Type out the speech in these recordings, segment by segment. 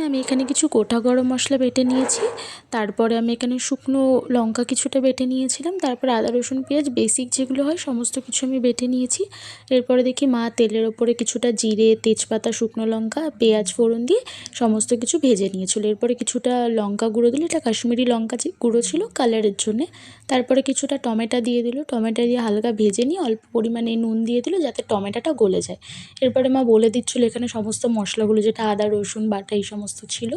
প্রথমে আমি এখানে কিছু গোটা গরম মশলা বেটে নিয়েছি, তারপরে আমি এখানে শুকনো লঙ্কা কিছুটা বেটে নিয়েছিলাম, তারপরে আদা রসুন পেঁয়াজ বেসিক যেগুলো হয় সমস্ত কিছু আমি বেটে নিয়েছি। এরপরে দেখি মা তেলের ওপরে কিছুটা জিরে, তেজপাতা, শুকনো লঙ্কা, পেঁয়াজ ফোড়ন দিয়ে সমস্ত কিছু ভেজে নিয়েছিল। এরপরে কিছুটা লঙ্কা গুঁড়ো দিল, এটা কাশ্মীরি লঙ্কা গুঁড়ো ছিল কালারের জন্যে। তারপরে কিছুটা টমেটো দিয়ে দিল, টমেটো দিয়ে হালকা ভেজে নিয়ে অল্প পরিমাণে নুন দিয়ে দিল যাতে টমেটোটা গলে যায়। এরপরে মা বলে দিচ্ছিলো এখানে সমস্ত মশলাগুলো, যেটা আদা রসুন বাটা এই সমস্ত ছিল,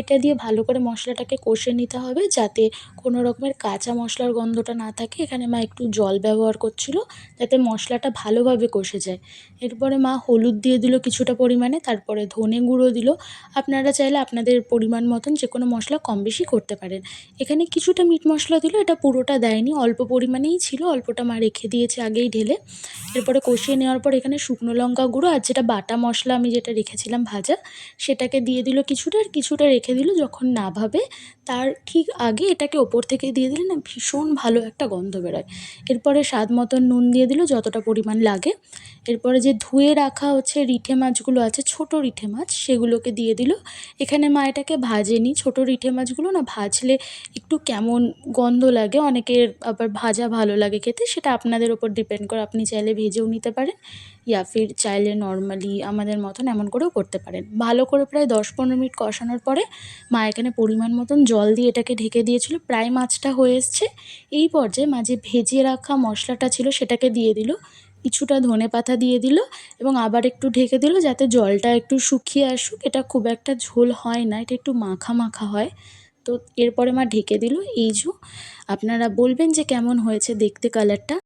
এটা দিয়ে ভালো করে মশলাটাকে কষে নিতে হবে যাতে কোনো রকমের কাঁচা মশলার গন্ধটা না থাকে। এখানে মা একটু জল ব্যবহার করছিল যাতে মশলাটা ভালোভাবে কষে যায়। এরপরে মা হলুদ দিয়ে দিল কিছুটা পরিমাণে, তারপরে ধনে গুঁড়ো দিল। আপনারা চাইলে আপনাদের পরিমাণ মতন যে কোনো মশলা কম বেশি করতে পারেন। এখানে কিছুটা মিট মশলা দিল, এটা পুরোটা দেয়নি, অল্প পরিমাণেই ছিল, অল্পটা মা রেখে দিয়েছে আগেই ঢেলে। এরপরে কষিয়ে নেওয়ার পর এখানে শুকনো লঙ্কা গুঁড়ো আর যেটা বাটা মশলা আমি যেটা রেখেছিলাম ভাজা, সেটাকে দিয়ে দিল কিছুটা, আর কিছুটা রেখে দিল যখন নামাবে তার ঠিক আগে এটাকে ওপর থেকে দিয়ে দিলে না ভীষণ ভালো একটা গন্ধ বেরোয়। এরপরে স্বাদ মতন নুন দিয়ে দিল যতটা পরিমাণ লাগে। এরপরে যে ধুয়ে রাখা রিঠে মাছগুলো আছে, ছোটো রিঠে মাছ, সেগুলোকে দিয়ে দিল। এখানে মা এটাকে ভাজেনি, ছোটো রিঠে মাছগুলো না ভাজলে একটু কেমন গন্ধ লাগে, অনেকের আবার ভাজা ভালো লাগে খেতে, সেটা আপনাদের ওপর ডিপেন্ড করে। আপনি চাইলে ভেজেও নিতে পারেন, ইয়া ফির চাইলে নর্মালি আমাদের মতন এমন করেও করতে পারেন। ভালো করে প্রায় 10-15 মিনিট কষানোর পরে মা এখানে পরিমাণ মতন জল দিয়ে এটাকে ঢেকে দিয়েছিল। প্রায় মাছটা হয়ে এসছে। এই পর্যায়ে মা যে ভেজে রাখা মশলাটা ছিল সেটাকে দিয়ে দিল, কিছুটা ধনেপাতা দিয়ে দিল এবং আবার একটু ঢেকে দিল যাতে জলটা একটু শুকিয়ে আসুক। এটা খুব একটা ঝোল হয় না, এটা একটু মাখা মাখা হয়। তো এরপরে মা ঢেকে দিল। আপনারা বলবেন যে কেমন হয়েছে দেখতে কালারটা।